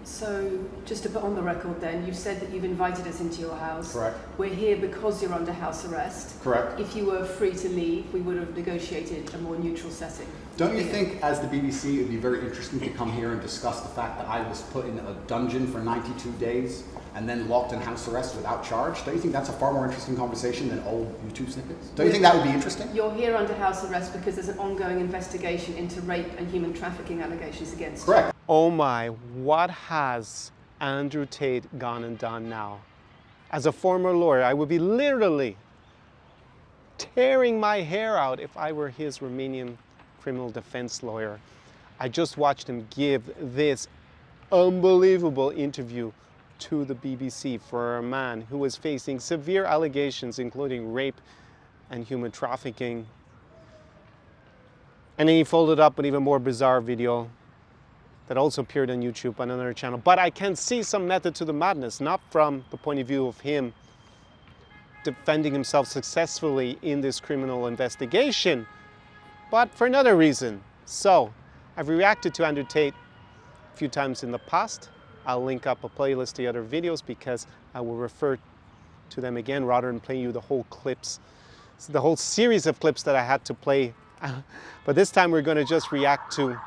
So, just to put on the record then, you've said that you've invited us into your house. Correct. We're here because you're under house arrest. Correct. If you were free to leave, we would have negotiated a more neutral setting. Don't you think, as the BBC, it would be very interesting to come here and discuss the fact that I was put in a dungeon for 92 days and then locked in house arrest without charge? Don't you think that's a far more interesting conversation than old YouTube snippets? Don't you think that would be interesting? You're here under house arrest because there's an ongoing investigation into rape and human trafficking allegations against you. Correct. Oh my, what has Andrew Tate gone and done now? As a former lawyer, I would be literally tearing my hair out if I were his Romanian criminal defense lawyer. I just watched him give this unbelievable interview to the BBC for a man who was facing severe allegations, including rape and human trafficking. And then he followed up an even more bizarre video that also appeared on YouTube on another channel. But I can see some method to the madness, not from the point of view of him defending himself successfully in this criminal investigation, but for another reason. So, I've reacted to Andrew Tate a few times in the past. I'll link up a playlist to the other videos because I will refer to them again rather than playing you the whole clips, the whole series of clips that I had to play. But this time we're going to just react to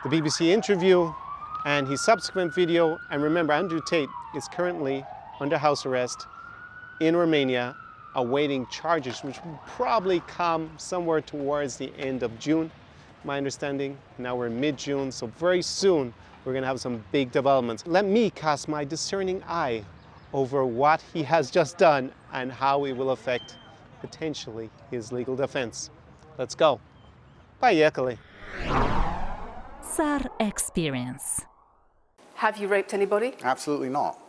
the BBC interview and his subsequent video. And remember, Andrew Tate is currently under house arrest in Romania, awaiting charges, which will probably come somewhere towards the end of June, my understanding. Now we're in mid-June, so very soon we're gonna have some big developments. Let me cast my discerning eye over what he has just done and how it will affect, potentially, his legal defense. Let's go. Поехали. SAR Experience. Have you raped anybody? Absolutely not.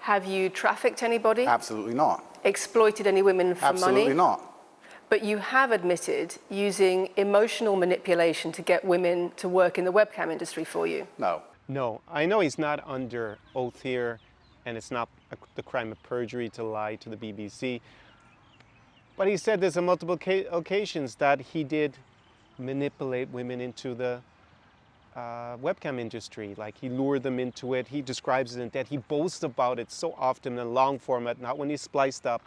Have you trafficked anybody? Absolutely not. Exploited any women for money? Absolutely not. But you have admitted using emotional manipulation to get women to work in the webcam industry for you. No. No, I know he's not under oath here, and it's not the crime of perjury to lie to the BBC. But he said this on multiple occasions that he did manipulate women into the webcam industry. Like, he lured them into it. He describes it in that. He boasts about it so often in long format, not when he's spliced up.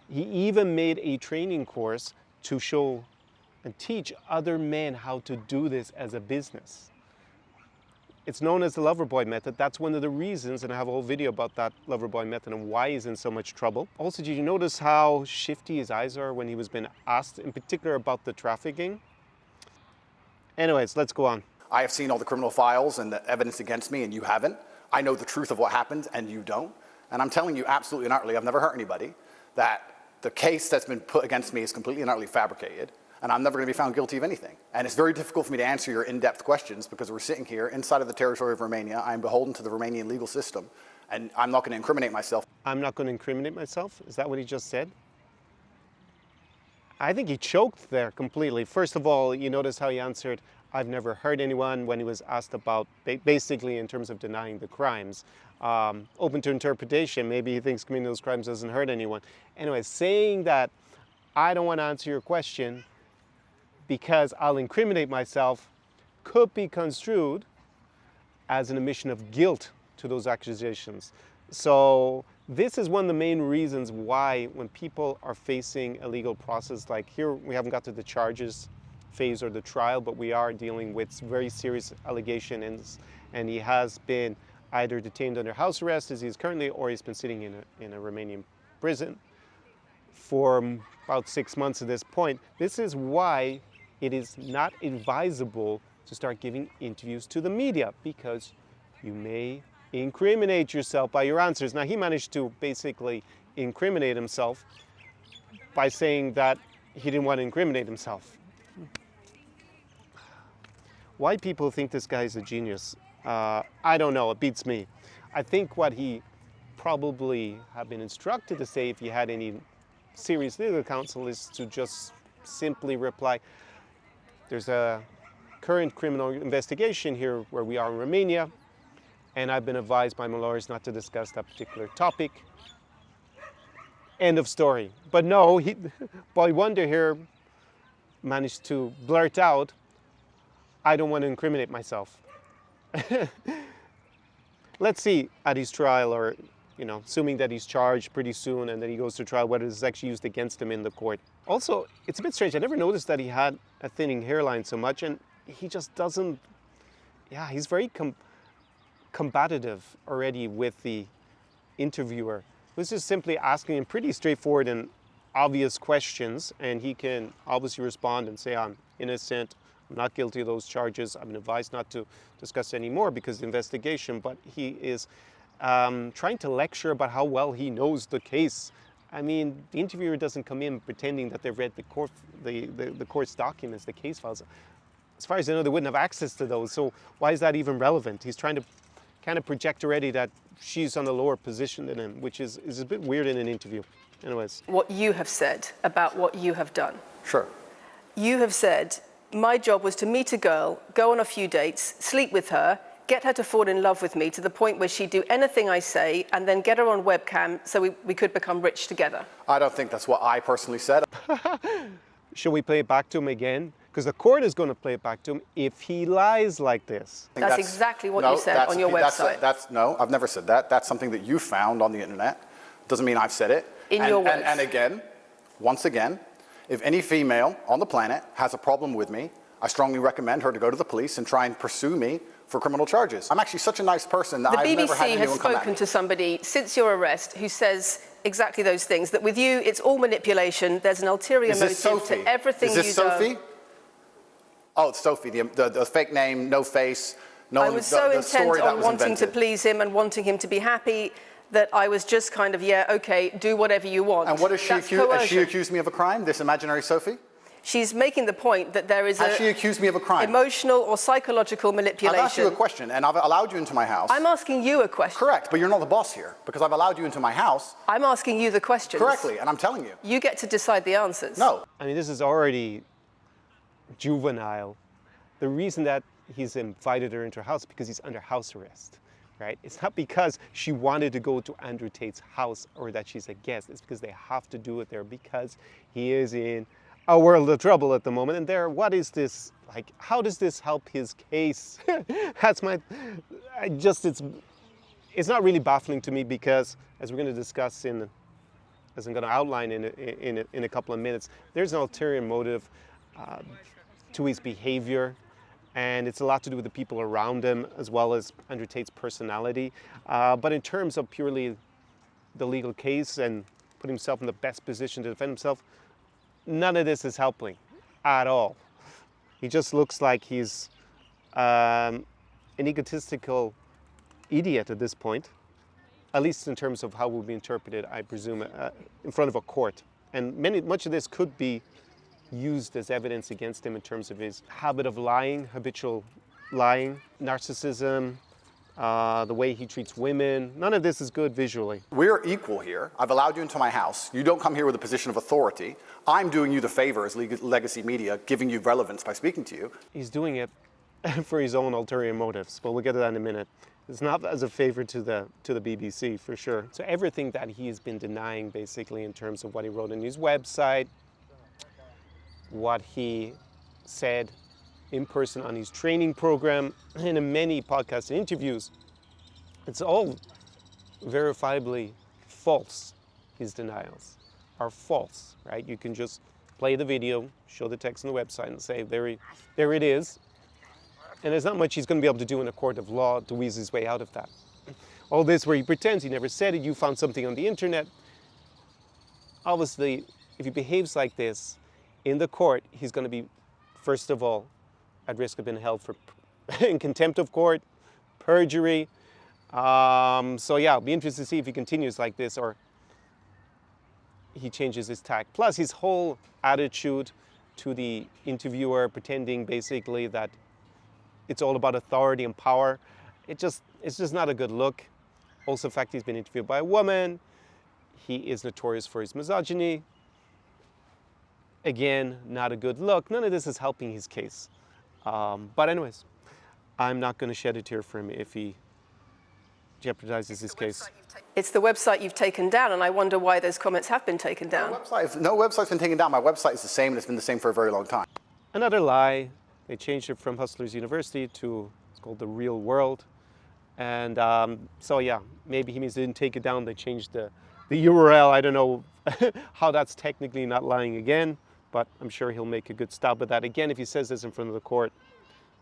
He even made a training course to show and teach other men how to do this as a business. It's known as the Loverboy method. That's one of the reasons, and I have a whole video about that Loverboy method and why he's in so much trouble. Also, did you notice how shifty his eyes are when he was being asked, in particular, about the trafficking? Anyways, let's go on. I have seen all the criminal files and the evidence against me, and you haven't. I know the truth of what happened, and you don't. And I'm telling you absolutely and utterly, I've never hurt anybody, that the case that's been put against me is completely and utterly fabricated, and I'm never going to be found guilty of anything. And it's very difficult for me to answer your in-depth questions because we're sitting here inside of the territory of Romania. I'm beholden to the Romanian legal system, and I'm not going to incriminate myself. I'm not going to incriminate myself? Is that what he just said? I think he choked there completely. First of all, you notice how he answered, I've never hurt anyone, when he was asked about, basically in terms of denying the crimes. Open to interpretation, maybe he thinks committing those crimes doesn't hurt anyone. Anyway, saying that I don't want to answer your question because I'll incriminate myself could be construed as an admission of guilt to those accusations. So this is one of the main reasons why when people are facing a legal process, like here we haven't got to the charges phase or the trial, but we are dealing with very serious allegations, and he has been either detained under house arrest as he is currently, or he's been sitting in a Romanian prison for about 6 months at this point. This is why it is not advisable to start giving interviews to the media, because you may incriminate yourself by your answers. Now, he managed to basically incriminate himself by saying that he didn't want to incriminate himself. Why people think this guy is a genius, I don't know, it beats me. I think what he probably have been instructed to say if he had any serious legal counsel is to just simply reply, there's a current criminal investigation here where we are in Romania, and I've been advised by my lawyers not to discuss that particular topic. End of story. But no, Boy Wonder here managed to blurt out, I don't want to incriminate myself. let's see at his trial, or assuming that he's charged pretty soon and then he goes to trial, whether this is actually used against him in the court. Also, it's a bit strange. I never noticed that he had a thinning hairline so much, and he just doesn't. Yeah, he's very combative already with the interviewer, who's just simply asking him pretty straightforward and obvious questions, and he can obviously respond and say, I'm innocent, I'm not guilty of those charges, I've been advised not to discuss any more because of the investigation, but he is trying to lecture about how well he knows the case. I mean, the interviewer doesn't come in pretending that they've read the court's documents, the case files. As far as I know, they wouldn't have access to those, so why is that even relevant? He's trying to kind of project already that she's on a lower position than him, which is a bit weird in an interview. Anyways. What you have said about what you have done. Sure. You have said, my job was to meet a girl, go on a few dates, sleep with her, get her to fall in love with me to the point where she'd do anything I say, and then get her on webcam so we could become rich together. I don't think that's what I personally said. Should we play it back to him again? Because the court is going to play it back to him if he lies like this. That's exactly what you said on your website. No, I've never said that. That's something that you found on the internet. Doesn't mean I've said it. In your words. And again, once again, if any female on the planet has a problem with me, I strongly recommend her to go to the police and try and pursue me for criminal charges. I'm actually such a nice person that I've never had anyone come at me. The BBC has spoken to somebody since your arrest who says exactly those things, that with you it's all manipulation, there's an ulterior motive to everything you do. Is this Sophie? Oh, it's Sophie, the fake name, no face. I was so intent on wanting to please him and wanting him to be happy that I was just kind of, yeah, okay, do whatever you want. And what is she accused? Has she accused me of a crime, this imaginary Sophie? She's making the point that there is Has she accused me of a crime? Emotional or psychological manipulation. I've asked you a question, and I've allowed you into my house. I'm asking you a question. Correct, but you're not the boss here, because I've allowed you into my house. I'm asking you the questions. Correctly, and I'm telling you. You get to decide the answers. No. I mean, this is already juvenile. The reason that he's invited her into her house is because he's under house arrest, right? It's not because she wanted to go to Andrew Tate's house or that she's a guest. It's because they have to do it there because he is in a world of trouble at the moment. And there, what is this, like, how does this help his case? That's my, it's not really baffling to me because, as we're going to discuss as I'm going to outline in a couple of minutes, there's an ulterior motive to his behavior. And it's a lot to do with the people around him as well as Andrew Tate's personality. But in terms of purely the legal case and putting himself in the best position to defend himself, none of this is helping at all. He just looks like he's an egotistical idiot at this point, at least in terms of how it will be interpreted, I presume, in front of a court. And much of this could be used as evidence against him in terms of his habit of lying, habitual lying, narcissism, the way he treats women. None of this is good visually. We're equal here. I've allowed you into my house. You don't come here with a position of authority. I'm doing you the favor as Legacy Media, giving you relevance by speaking to you. He's doing it for his own ulterior motives, but we'll get to that in a minute. It's not as a favor to the BBC, for sure. So everything that he has been denying, basically, in terms of what he wrote on his website, what he said in person on his training program, and in many podcasts and interviews, it's all verifiably false. His denials are false, right? You can just play the video, show the text on the website and say, there it is. And there's not much he's going to be able to do in a court of law to weasel his way out of that. All this where he pretends he never said it, you found something on the internet. Obviously, if he behaves like this, in the court, he's going to be, first of all, at risk of being held in contempt of court, perjury. So yeah, I'll be interested to see if he continues like this or he changes his tack. Plus his whole attitude to the interviewer, pretending basically that it's all about authority and power. It's just not a good look. Also, the fact he's been interviewed by a woman. He is notorious for his misogyny. Again, not a good look. None of this is helping his case. But anyways, I'm not going to shed a tear for him if he jeopardizes his case. It's the website you've taken down, and I wonder why those comments have been taken down. No website's been taken down. My website is the same, and it's been the same for a very long time. Another lie. They changed it from Hustlers University to, it's called The Real World. And so yeah, maybe he means they didn't take it down, they changed the URL. I don't know how that's technically not lying again, but I'm sure he'll make a good stab at that. Again, if he says this in front of the court,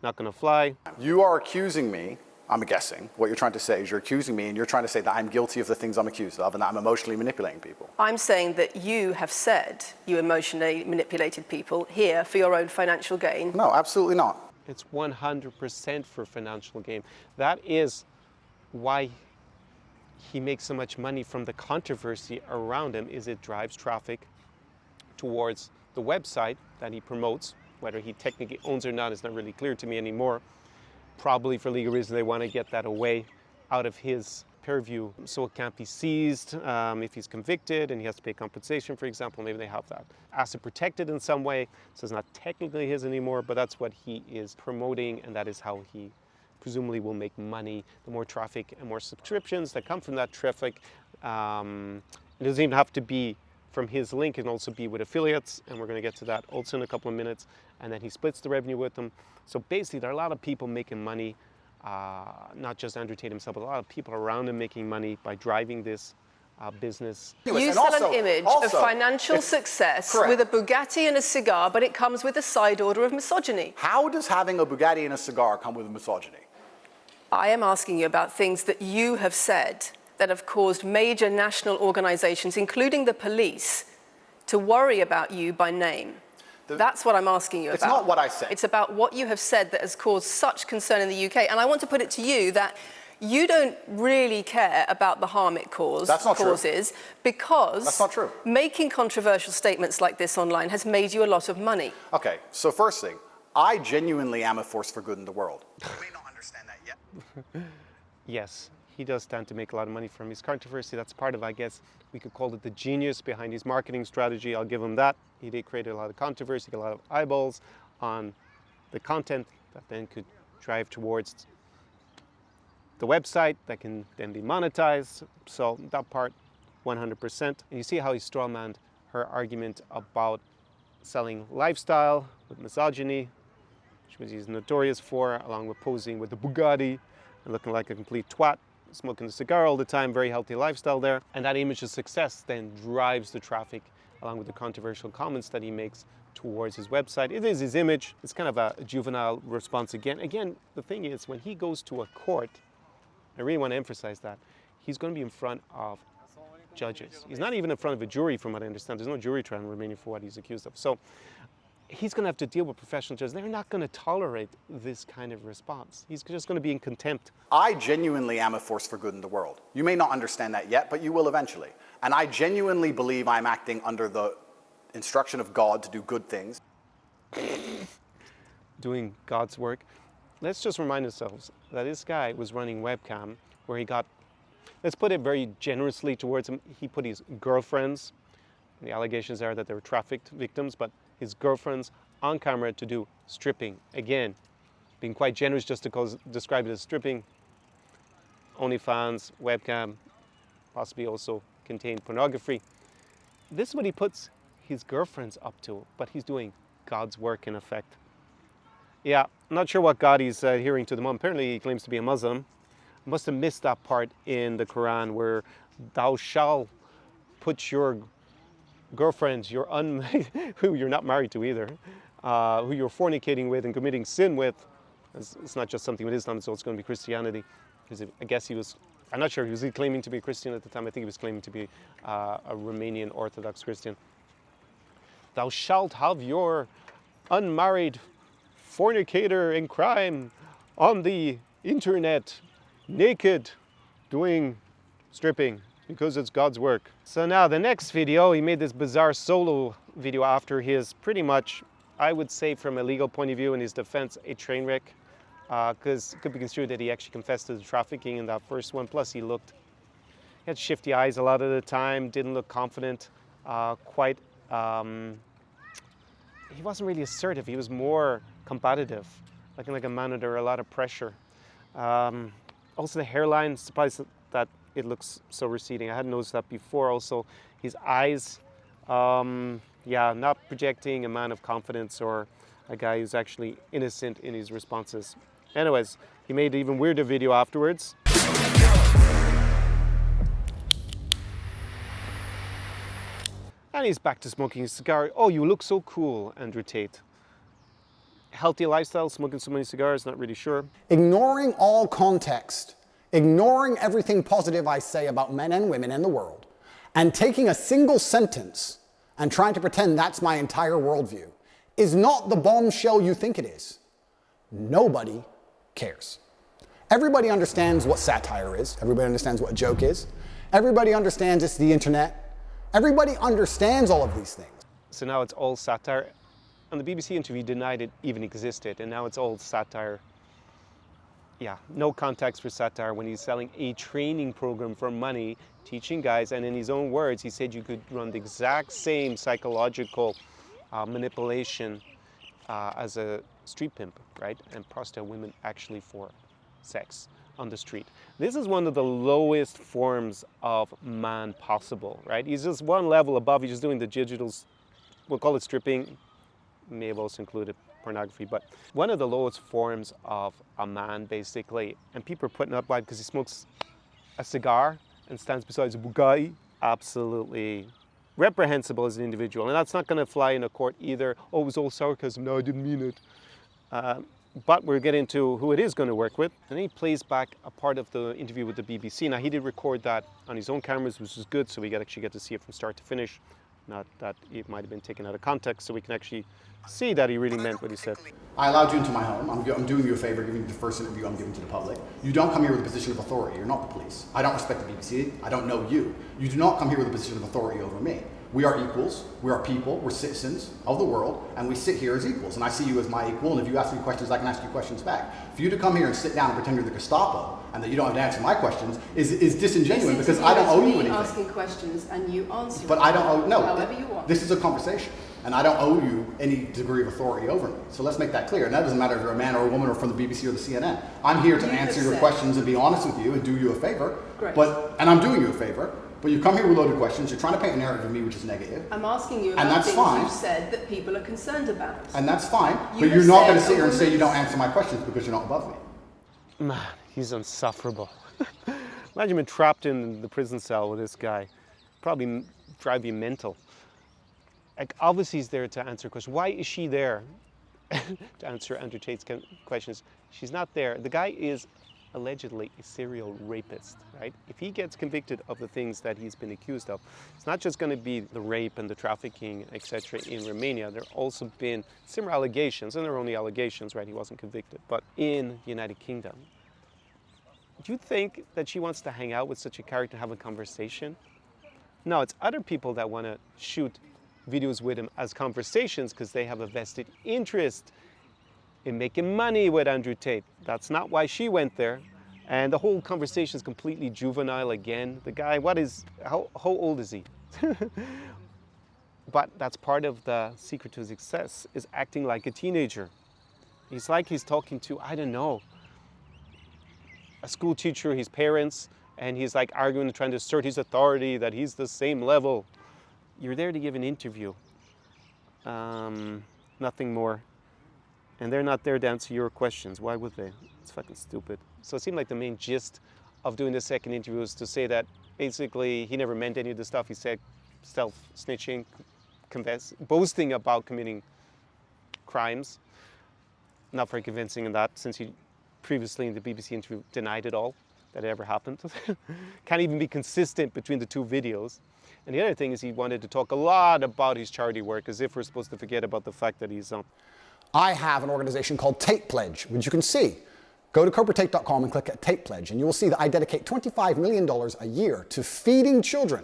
not gonna fly. You are accusing me, I'm guessing, what you're trying to say is you're accusing me and you're trying to say that I'm guilty of the things I'm accused of and that I'm emotionally manipulating people. I'm saying that you have said you emotionally manipulated people here for your own financial gain. No, absolutely not. It's 100% for financial gain. That is why he makes so much money from the controversy around him, is it drives traffic towards the website that he promotes. Whether he technically owns or not is not really clear to me anymore. Probably for legal reasons they want to get that away out of his purview, so it can't be seized if he's convicted and he has to pay compensation, for example. Maybe they have that asset protected in some way, so it's not technically his anymore, but that's what he is promoting, and that is how he presumably will make money. The more traffic and more subscriptions that come from that traffic, it doesn't even have to be from his link, it can also be with affiliates, and we're going to get to that also in a couple of minutes, and then he splits the revenue with them. So basically there are a lot of people making money, not just Andrew Tate himself, but a lot of people around him making money by driving this business. You And sell also- an image also, of financial it's- success correct. with a Bugatti and a cigar, but it comes with a side order of misogyny. How does having a Bugatti and a cigar come with misogyny? I am asking you about things that you have said that have caused major national organizations, including the police, to worry about you by name. That's what I'm asking you about. It's not what I said. It's about what you have said that has caused such concern in the UK. And I want to put it to you that you don't really care about the harm it That's not true. causes because That's not true. making controversial statements like this online has made you a lot of money. Okay, so first thing, I genuinely am a force for good in the world. You may not understand that yet. Yes, he does stand to make a lot of money from his controversy. That's part of, I guess, we could call it the genius behind his marketing strategy. I'll give him that. He did create a lot of controversy, a lot of eyeballs on the content that then could drive towards the website that can then be monetized. So that part, 100%. And you see how he strawmanned her argument about selling lifestyle with misogyny, which he's notorious for, along with posing with the Bugatti and looking like a complete twat, smoking a cigar all the time, very healthy lifestyle there. And that image of success then drives the traffic, along with the controversial comments that he makes towards his website. It is his image. It's kind of a juvenile response again. Again, the thing is, when he goes to a court, I really want to emphasize that, he's going to be in front of judges. He's not even in front of a jury, from what I understand. There's no jury trial in Romania for what he's accused of. So he's going to have to deal with professional judges. They're not going to tolerate this kind of response. He's just going to be in contempt. I genuinely am a force for good in the world. You may not understand that yet, but you will eventually. And I genuinely believe I'm acting under the instruction of God to do good things. Doing God's work. Let's just remind ourselves that this guy was running webcam where he got, let's put it very generously towards him, he put his girlfriends, the allegations are that they were trafficked victims, but his girlfriends on camera to do stripping. Again, being quite generous just to describe it as stripping. OnlyFans, webcam, possibly also contained pornography. This is what he puts his girlfriends up to, but he's doing God's work in effect. Yeah, I'm not sure what God he's adhering to the moment. Apparently he claims to be a Muslim. Must have missed that part in the Quran where thou shalt put your girlfriends, who you're not married to either, who you're fornicating with and committing sin with. It's not just something with Islam, it's also going to be Christianity. Because I guess he was, I'm not sure, was he claiming to be a Christian at the time? I think he was claiming to be a Romanian Orthodox Christian. Thou shalt have your unmarried fornicator in crime on the internet, naked, doing stripping, because it's God's work. So now the next video, he made this bizarre solo video after his pretty much, I would say from a legal point of view in his defense, a train wreck. Because it could be construed that he actually confessed to the trafficking in that first one. Plus he had shifty eyes a lot of the time, didn't look confident, he wasn't really assertive, he was more combative, looking like a man under a lot of pressure. Also the hairline, surprised that it looks so receding. I hadn't noticed that before. Also his eyes, not projecting a man of confidence or a guy who's actually innocent in his responses. Anyways, he made an even weirder video afterwards. And he's back to smoking his cigar. Oh, you look so cool, Andrew Tate. Healthy lifestyle, smoking so many cigars, not really sure. Ignoring all context, ignoring everything positive I say about men and women and the world, and taking a single sentence and trying to pretend that's my entire worldview is not the bombshell you think it is. Nobody cares. Everybody understands what satire is. Everybody understands what a joke is. Everybody understands it's the internet. Everybody understands all of these things. So now it's all satire. On the BBC interview, denied it even existed, and now it's all satire. Yeah, no context for satire when he's selling a training program for money, teaching guys, and in his own words, he said you could run the exact same psychological manipulation as a street pimp, right? And prostitute women actually for sex on the street. This is one of the lowest forms of man possible, right? He's just one level above. He's just doing the digital, we'll call it stripping. May have also included pornography, but one of the lowest forms of a man, basically. And people are putting up why because he smokes a cigar and stands beside a Bugatti. Absolutely reprehensible as an individual, and that's not going to fly in a court either. Oh, it was all sarcasm. No, I didn't mean it. But we're getting to who it is going to work with. And then he plays back a part of the interview with the BBC. Now, he did record that on his own cameras, which is good, so we actually get to see it from start to finish. Not that it might have been taken out of context, so we can actually see that he really meant what he said. I allowed you into my home. I'm doing you a favor, giving you the first interview I'm giving to the public. You don't come here with a position of authority. You're not the police. I don't respect the BBC. I don't know you. You do not come here with a position of authority over me. We are equals. We are people. We're citizens of the world, and we sit here as equals. And I see you as my equal, and if you ask me questions, I can ask you questions back. For you to come here and sit down and pretend you're the Gestapo and that you don't have to answer my questions is disingenuous because I don't owe you anything. Asking questions and you answer. But I don't owe, no, however you want. This is a conversation, and I don't owe you any degree of authority over me. So let's make that clear. And that doesn't matter if you're a man or a woman or from the BBC or the CNN. I'm here to answer your questions and be honest with you and do you a favor. Great. And I'm doing you a favor. But you come here with loaded questions. You're trying to paint a narrative of me which is negative. I'm asking you And about that's things fine. you've said that people are concerned about. And that's fine. You But you're have not going to said sit here and a say you don't woman's- answer my questions because you're not above me. Man, he's insufferable. Imagine being trapped in the prison cell with this guy. Probably drive you mental. Like, obviously he's there to answer questions. Why is she there to answer Andrew Tate's questions? She's not there. The guy is allegedly a serial rapist, right? If he gets convicted of the things that he's been accused of, it's not just going to be the rape and the trafficking, etc. in Romania. There have also been similar allegations, and they're only allegations, right? He wasn't convicted, but in the United Kingdom. Do you think that she wants to hang out with such a character and have a conversation? No, it's other people that want to shoot videos with him as conversations because they have a vested interest in making money with Andrew Tate. That's not why she went there. And the whole conversation is completely juvenile again. The guy, how old is he? But that's part of the secret to his success, is acting like a teenager. He's like he's talking to, I don't know, a school teacher, his parents, and he's like arguing and trying to assert his authority, that he's the same level. You're there to give an interview. Nothing more. And they're not there to answer your questions. Why would they? It's fucking stupid. So it seemed like the main gist of doing the second interview was to say that basically he never meant any of the stuff he said, self-snitching, boasting about committing crimes. Not very convincing in that, since he previously in the BBC interview denied it all, that it ever happened. Can't even be consistent between the two videos. And the other thing is he wanted to talk a lot about his charity work, as if we're supposed to forget about the fact that he's I have an organization called Tate Pledge, which you can see. Go to CobraTate.com and click at Tate Pledge, and you will see that I dedicate $25 million a year to feeding children,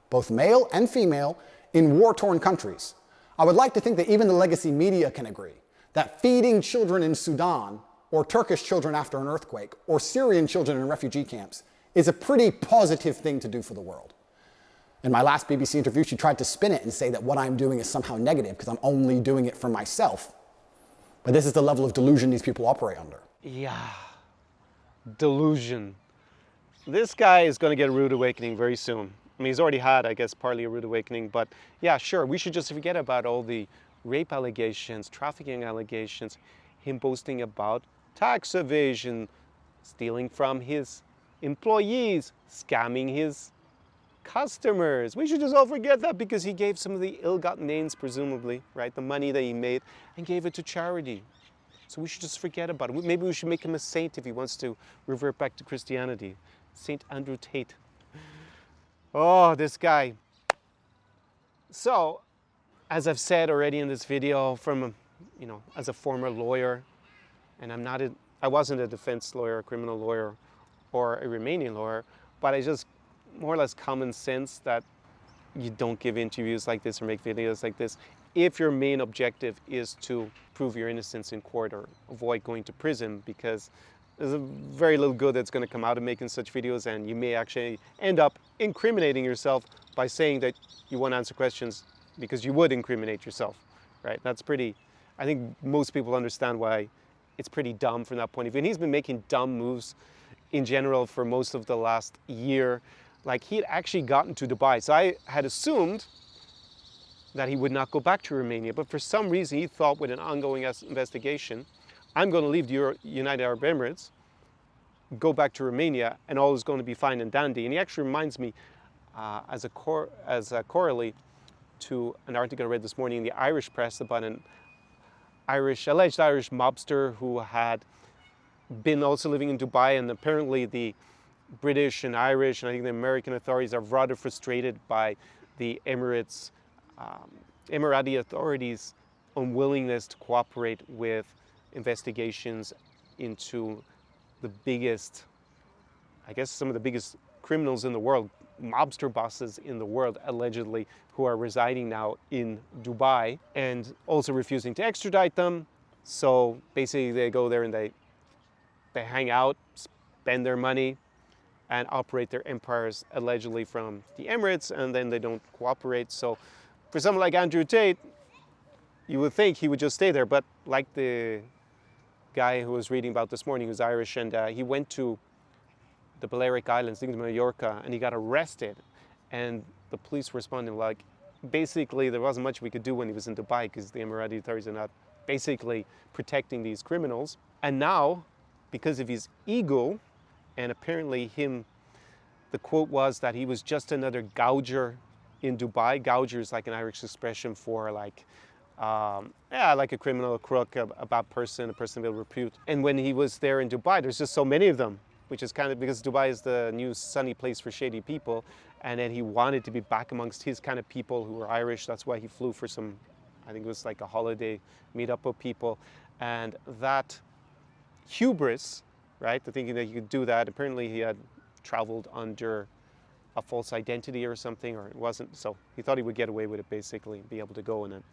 both male and female, in war-torn countries. I would like to think that even the legacy media can agree that feeding children in Sudan, or Turkish children after an earthquake, or Syrian children in refugee camps is a pretty positive thing to do for the world. In my last BBC interview, she tried to spin it and say that what I'm doing is somehow negative because I'm only doing it for myself. But this is the level of delusion these people operate under. Yeah, delusion. This guy is going to get a rude awakening very soon. I mean, he's already had, I guess, partly a rude awakening, but yeah, sure, we should just forget about all the rape allegations, trafficking allegations, him boasting about tax evasion, stealing from his employees scamming his customers. We should just all forget that because he gave some of the ill-gotten gains, presumably, right? The money that he made and gave it to charity. So we should just forget about it. Maybe we should make him a saint if he wants to revert back to Christianity. Saint Andrew Tate. Oh, this guy. So, as I've said already in this video, as a former lawyer, and I wasn't a defense lawyer, a criminal lawyer, or a Romanian lawyer, but I just more or less common sense that you don't give interviews like this or make videos like this if your main objective is to prove your innocence in court or avoid going to prison, because there's a very little good that's going to come out of making such videos, and you may actually end up incriminating yourself by saying that you won't answer questions because you would incriminate yourself, right? I think most people understand why it's pretty dumb from that point of view. And he's been making dumb moves in general for most of the last year. Like, he had actually gotten to Dubai. So I had assumed that he would not go back to Romania. But for some reason, he thought with an ongoing investigation, I'm going to leave the United Arab Emirates, go back to Romania, and all is going to be fine and dandy. And he actually reminds me, as a correlate to an article I read this morning in the Irish press about an alleged Irish mobster who had been also living in Dubai, and apparently the British and Irish and I think the American authorities are rather frustrated by the Emirati authorities' unwillingness to cooperate with investigations into the biggest, I guess some of the biggest criminals in the world, mobster bosses in the world, allegedly, who are residing now in Dubai, and also refusing to extradite them. So basically they go there and they hang out, spend their money, and operate their empires allegedly from the Emirates, and then they don't cooperate. So for someone like Andrew Tate, you would think he would just stay there, but like the guy who was reading about this morning, who's Irish, and he went to the Balearic Islands, I think Mallorca, and he got arrested, and the police responded like, basically there wasn't much we could do when he was in Dubai because the Emirati authorities are not basically protecting these criminals. And now, because of his ego, and apparently the quote was that he was just another gouger in Dubai. Gouger is like an Irish expression for like a criminal, a crook, a bad person, a person of ill repute. And when he was there in Dubai, there's just so many of them, which is kind of because Dubai is the new sunny place for shady people. And then he wanted to be back amongst his kind of people who were Irish. That's why he flew for some, I think it was like a holiday meetup of people. And that hubris, right, the thinking that you could do that, apparently he had traveled under a false identity or something, or it wasn't, so he thought he would get away with it basically, be able to go and then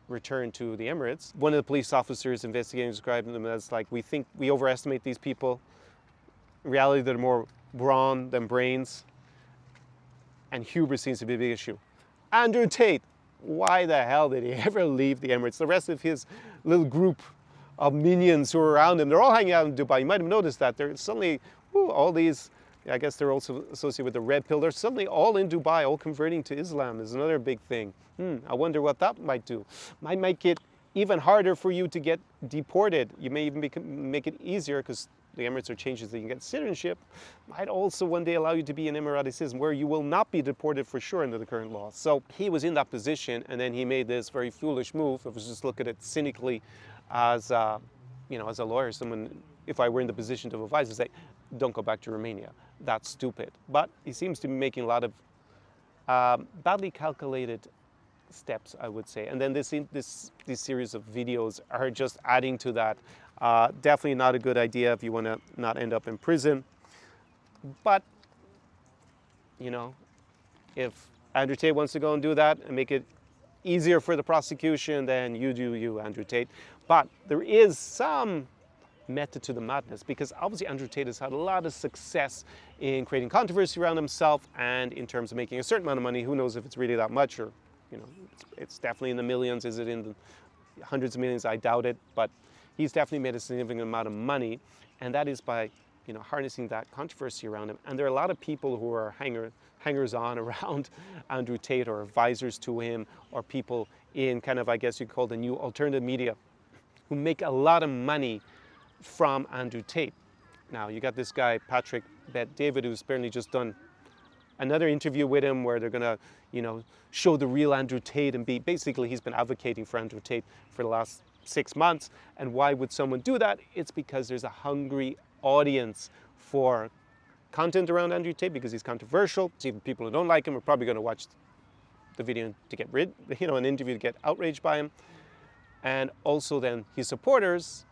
return to the Emirates. One of the police officers investigating described them as like, we think we overestimate these people. In reality, they're more brawn than brains, and hubris seems to be a big issue. Andrew Tate, why the hell did he ever leave the Emirates? The rest of his little group of minions who are around him, they're all hanging out in Dubai. You might have noticed that. They're suddenly, all these, I guess they're also associated with the Red Pill, they're suddenly all in Dubai, all converting to Islam is another big thing. I wonder what that might do. Might make it even harder for you to get deported. You may even make it easier because the Emirates are changing so you can get citizenship. Might also one day allow you to be an Emirati citizen where you will not be deported for sure under the current law. So he was in that position, and then he made this very foolish move. If I was just look at it cynically as a lawyer, someone, if I were in the position to advise, would say, don't go back to Romania. That's stupid. But he seems to be making a lot of badly calculated steps, I would say. And then this series of videos are just adding to that. Definitely not a good idea if you want to not end up in prison. But, if Andrew Tate wants to go and do that and make it easier for the prosecution, then you do you, Andrew Tate. But there is some method to the madness, because obviously Andrew Tate has had a lot of success in creating controversy around himself and in terms of making a certain amount of money. Who knows if it's really that much, or it's definitely in the millions. Is it in the hundreds of millions? I doubt it, but he's definitely made a significant amount of money, and that is by harnessing that controversy around him. And there are a lot of people who are hangers-on around Andrew Tate, or advisors to him, or people in kind of, I guess you'd call the new alternative media, who make a lot of money from Andrew Tate. now. You got this guy, Patrick Bet-David, who's apparently just done another interview with him where they're gonna, show the real Andrew Tate and basically he's been advocating for Andrew Tate for the last 6 months. And why would someone do that? It's because there's a hungry audience for content around Andrew Tate because he's controversial. So even people who don't like him are probably gonna watch the video to get an interview to get outraged by him. And also then his supporters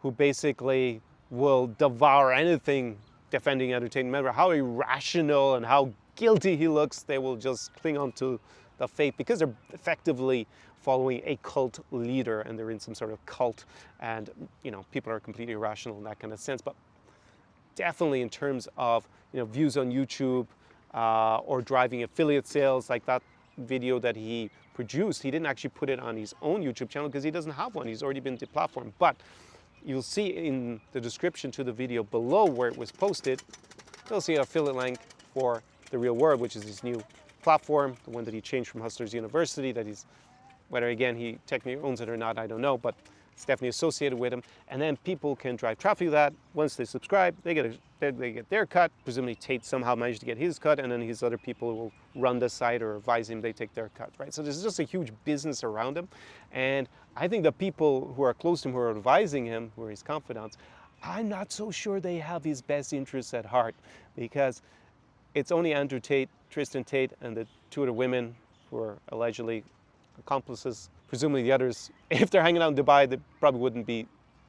who basically will devour anything defending Andrew Tate. No matter how irrational and how guilty he looks, they will just cling on to the faith because they're effectively following a cult leader and they're in some sort of cult and, people are completely irrational in that kind of sense. But definitely in terms of, views on YouTube or driving affiliate sales like that video that he produced, he didn't actually put it on his own YouTube channel because he doesn't have one. He's already been deplatformed. But you'll see in the description to the video below where it was posted, you'll see an affiliate link for The Real World, which is his new platform, the one that he changed from Hustlers University, that he's, whether again he technically owns it or not, I don't know, but it's definitely associated with him. And then people can drive traffic to that. Once they subscribe, they get their cut. Presumably Tate somehow managed to get his cut, and then his other people will run the site or advise him, they take their cut, right? So there's just a huge business around him. And I think the people who are close to him, who are advising him, who are his confidants, I'm not so sure they have his best interests at heart because it's only Andrew Tate, Tristan Tate, and the two other women who are allegedly accomplices. Presumably the others, if they're hanging out in Dubai, they probably wouldn't be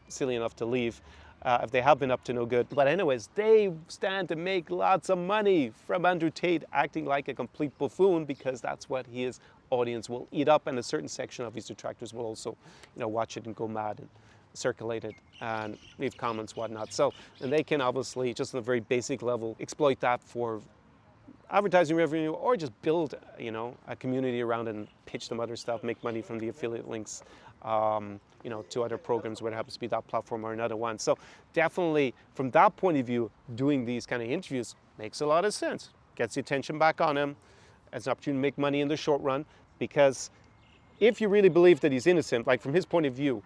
silly enough to leave if they have been up to no good. But anyways, they stand to make lots of money from Andrew Tate acting like a complete buffoon because that's what his audience will eat up, and a certain section of his detractors will also, watch it and go mad and circulate it and leave comments, whatnot. So, and they can obviously, just on a very basic level, exploit that for advertising revenue or just build, a community around it and pitch them other stuff, make money from the affiliate links, to other programs, whether it happens to be that platform or another one. So definitely from that point of view, doing these kind of interviews makes a lot of sense. Gets the attention back on him as an opportunity to make money in the short run, because if you really believe that he's innocent, like from his point of view,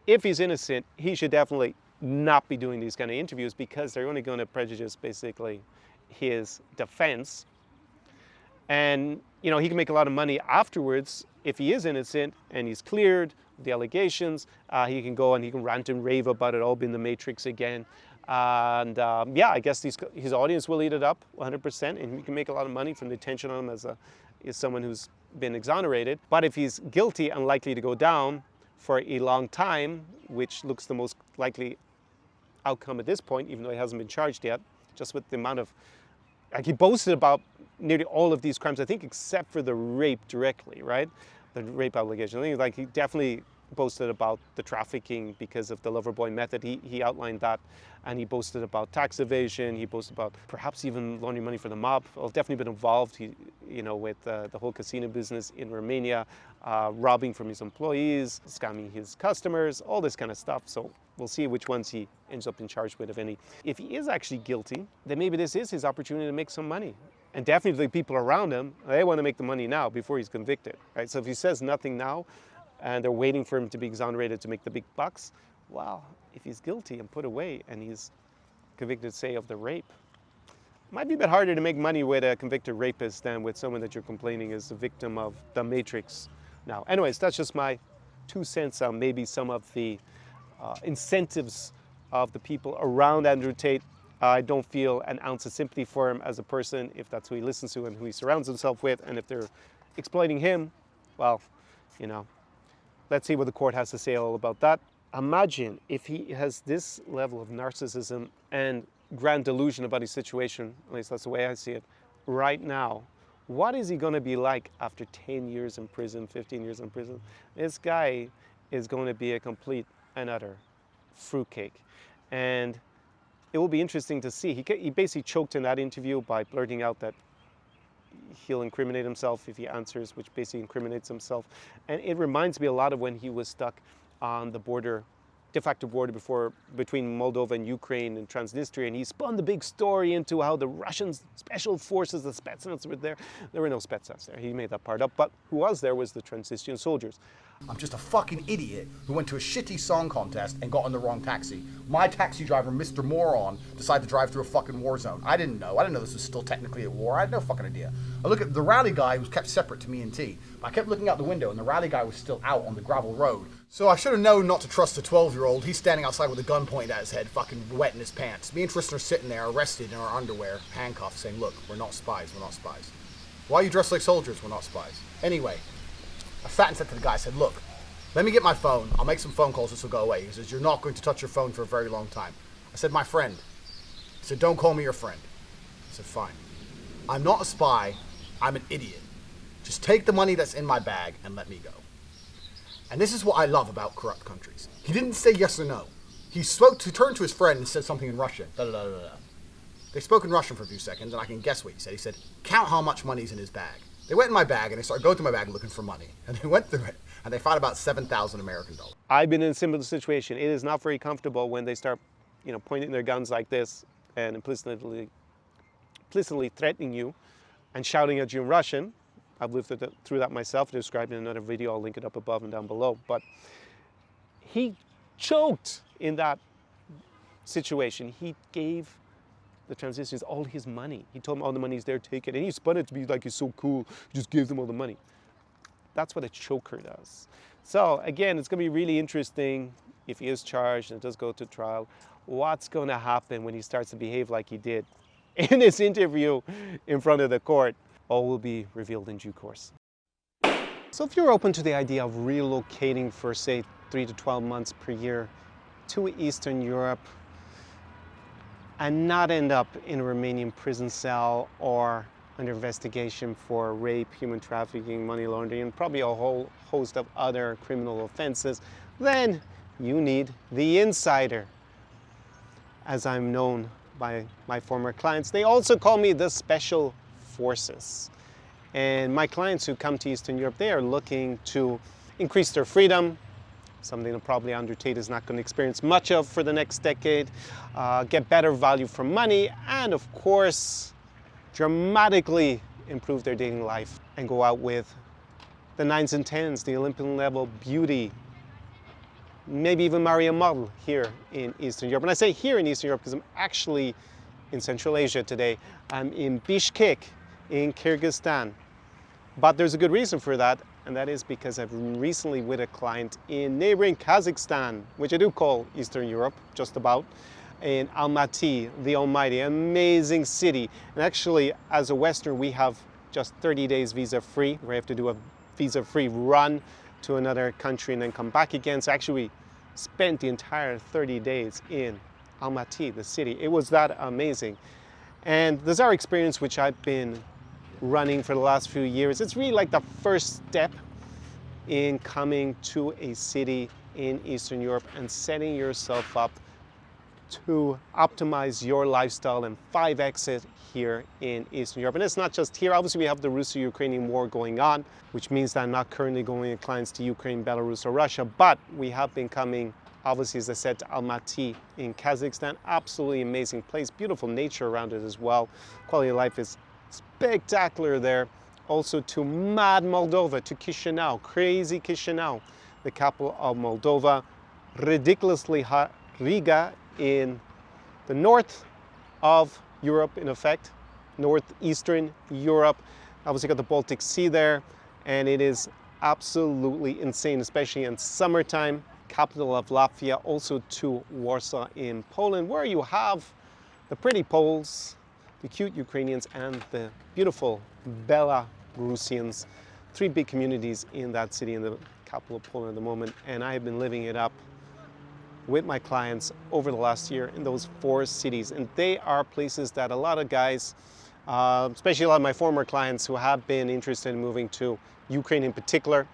if he's innocent, he should definitely not be doing these kind of interviews because they're only going to prejudice basically his defense. And he can make a lot of money afterwards if he is innocent and he's cleared the allegations. He can go and he can rant and rave about it all being the Matrix again. And I guess his audience will eat it up 100%, and he can make a lot of money from the attention on him as someone who's been exonerated. But if he's guilty and likely to go down for a long time, which looks the most likely outcome at this point, even though he hasn't been charged yet, just with the amount of, he boasted about nearly all of these crimes, I think, except for the rape directly, right? The rape allegation. I think he definitely boasted about the trafficking because of the Loverboy method. He outlined that, and he boasted about tax evasion. He boasted about perhaps even laundering money for the mob. Well, definitely been involved, with the whole casino business in Romania, robbing from his employees, scamming his customers, all this kind of stuff. So we'll see which ones he ends up in charge with, if any. If he is actually guilty, then maybe this is his opportunity to make some money. And definitely the people around him, they want to make the money now before he's convicted, right? So if he says nothing now, and they're waiting for him to be exonerated to make the big bucks, well, if he's guilty and put away and he's convicted, say, of the rape, it might be a bit harder to make money with a convicted rapist than with someone that you're complaining is a victim of the Matrix. Now, anyways, that's just my 2 cents on maybe some of the incentives of the people around Andrew Tate. I don't feel an ounce of sympathy for him as a person, if that's who he listens to and who he surrounds himself with, and if they're exploiting him, well, let's see what the court has to say all about that. Imagine if he has this level of narcissism and grand delusion about his situation, at least that's the way I see it, right now. What is he going to be like after 10 years in prison, 15 years in prison? This guy is going to be a complete and utter fruitcake. And it will be interesting to see. He basically choked in that interview by blurting out that he'll incriminate himself if he answers, which basically incriminates himself. And it reminds me a lot of when he was stuck on the border de facto border between Moldova and Ukraine and Transnistria, and he spun the big story into how the Russian special forces, the Spetsnaz, were there. There were no Spetsnaz there. He made that part up, but who was there was the Transnistrian soldiers. I'm just a fucking idiot who went to a shitty song contest and got on the wrong taxi. My taxi driver, Mr. Moron, decided to drive through a fucking war zone. I didn't know. I didn't know this was still technically a war. I had no fucking idea. I look at the rally guy, who was kept separate to me and T. I kept looking out the window and the rally guy was still out on the gravel road. So I should have known not to trust a 12-year-old. He's standing outside with a gun pointed at his head, fucking wet in his pants. Me and Tristan are sitting there, arrested in our underwear, handcuffed, saying, look, we're not spies, we're not spies. Why are you dressed like soldiers? We're not spies. Anyway, I sat and said to the guy, I said, look, let me get my phone. I'll make some phone calls. This will go away. He says, you're not going to touch your phone for a very long time. I said, my friend. He said, don't call me your friend. I said, fine. I'm not a spy. I'm an idiot. Just take the money that's in my bag and let me go. And this is what I love about corrupt countries. He didn't say yes or no. He turned to his friend and said something in Russian. Da, da, da, da, da. They spoke in Russian for a few seconds, and I can guess what he said. He said, count how much money's in his bag. They went in my bag, and they started going through my bag looking for money. And they went through it, and they found about 7,000 American dollars. I've been in a similar situation. It is not very comfortable when they start, pointing their guns like this and implicitly threatening you and shouting at you in Russian. I've lived through that myself, described in another video. I'll link it up above and down below. But he choked in that situation. He gave the Transnistrians all his money. He told them all the money's there, take it. And he spun it to be like he's so cool, he just gave them all the money. That's what a choker does. So again, it's going to be really interesting if he is charged and it does go to trial. What's going to happen when he starts to behave like he did in his interview in front of the court? All will be revealed in due course. So if you're open to the idea of relocating for, say, 3 to 12 months per year to Eastern Europe and not end up in a Romanian prison cell or under investigation for rape, human trafficking, money laundering, and probably a whole host of other criminal offenses, then you need the insider. As I'm known by my former clients, they also call me the Special Forces. And my clients who come to Eastern Europe, they are looking to increase their freedom, something that probably Andrew Tate is not going to experience much of for the next decade, get better value for money, and of course, dramatically improve their dating life and go out with the 9s and 10s, the Olympian level beauty, maybe even marry a model here in Eastern Europe. And I say here in Eastern Europe because I'm actually in Central Asia today. I'm in Bishkek in Kyrgyzstan. But there's a good reason for that, and that is because I've recently with a client in neighboring Kazakhstan, which I do call Eastern Europe, just about, in Almaty, the almighty, amazing city. And actually, as a Western, we have just 30 days visa-free. We have to do a visa-free run to another country and then come back again. So actually, we spent the entire 30 days in Almaty, the city. It was that amazing. And the Zara experience, which I've been running for the last few years, it's really like the first step in coming to a city in Eastern Europe and setting yourself up to optimize your lifestyle and 5x it here in Eastern Europe. And it's not just here. Obviously, we have the Russo-Ukrainian war going on, which means that I'm not currently going with clients to Ukraine, Belarus, or Russia, but we have been coming, obviously, as I said, to Almaty in Kazakhstan. Absolutely amazing place, beautiful nature around it as well. Quality of life is spectacular there. Also to mad Moldova, to Chisinau, crazy Chisinau, the capital of Moldova. Ridiculously hot Riga in the north of Europe, in effect, northeastern Europe. Obviously got the Baltic Sea there, and it is absolutely insane, especially in summertime. Capital of Latvia, also to Warsaw in Poland, where you have the pretty Poles, the cute Ukrainians, and the beautiful Belarusians. 3 big communities in that city, in the capital of Poland at the moment, and I have been living it up with my clients over the last year in those 4 cities. And they are places that a lot of guys, especially a lot of my former clients who have been interested in moving to Ukraine in particular,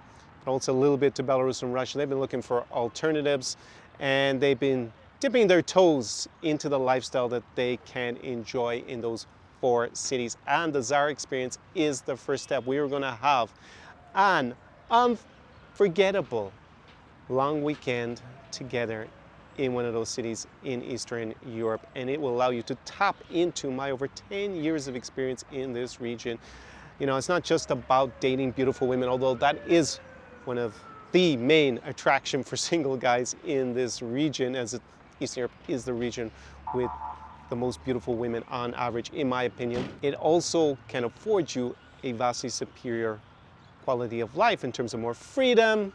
but also a little bit to Belarus and Russia, they've been looking for alternatives, and they've been dipping their toes into the lifestyle that they can enjoy in those 4 cities. And the Zara experience is the first step. We are going to have an unforgettable long weekend together in one of those cities in Eastern Europe, and it will allow you to tap into my over 10 years of experience in this region. You know, it's not just about dating beautiful women, although that is one of the main attraction for single guys in this region, as Eastern Europe is the region with the most beautiful women on average, in my opinion. It also can afford you a vastly superior quality of life in terms of more freedom.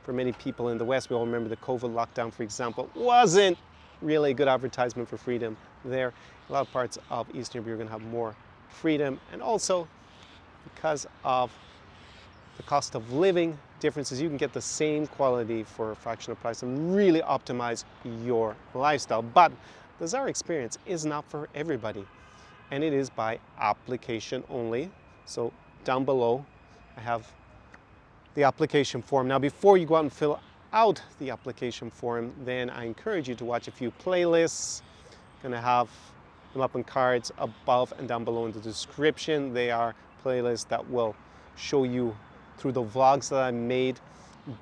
For many people in the West, we all remember the COVID lockdown, for example, wasn't really a good advertisement for freedom there. A lot of parts of Eastern Europe, you're going to have more freedom, and also because of the cost of living differences, you can get the same quality for a fraction of price and really optimize your lifestyle. But the Zara experience is not for everybody, and it is by application only. So down below, I have the application form. Now, before you go out and fill out the application form, then I encourage you to watch a few playlists. I'm gonna have them up on cards above and down below in the description. They are playlists that will show you through the vlogs that I made,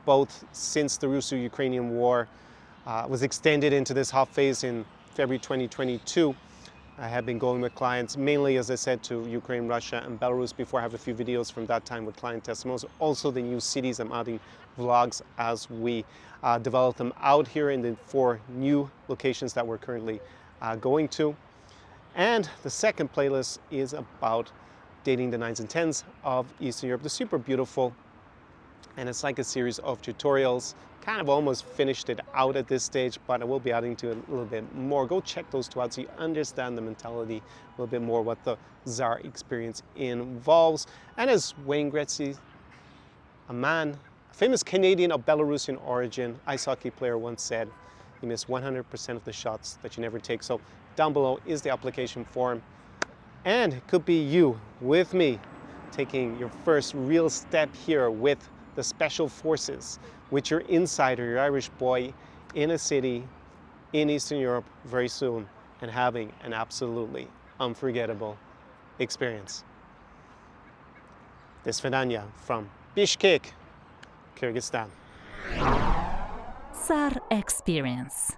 both since the Russo-Ukrainian war was extended into this hot phase in February 2022. I have been going with clients, mainly, as I said, to Ukraine, Russia, and Belarus. Before, I have a few videos from that time with client testimonials. Also, the new cities. I'm adding vlogs as we develop them out here in the 4 new locations that we're currently going to. And the second playlist is about dating the 9s and 10s of Eastern Europe. They're super beautiful, and it's like a series of tutorials. Kind of almost finished it out at this stage, but I will be adding to it a little bit more. Go check those 2 out so you understand the mentality a little bit more, what the Zara experience involves. And as Wayne Gretzky, a famous Canadian of Belarusian origin, ice hockey player, once said, you miss 100% of the shots that you never take. So down below is the application form, and it could be you with me taking your first real step here with the Special Forces, with your insider, your Irish boy, in a city in Eastern Europe very soon, and having an absolutely unforgettable experience. This is Svidanya from Bishkek, Kyrgyzstan. Zara Experience.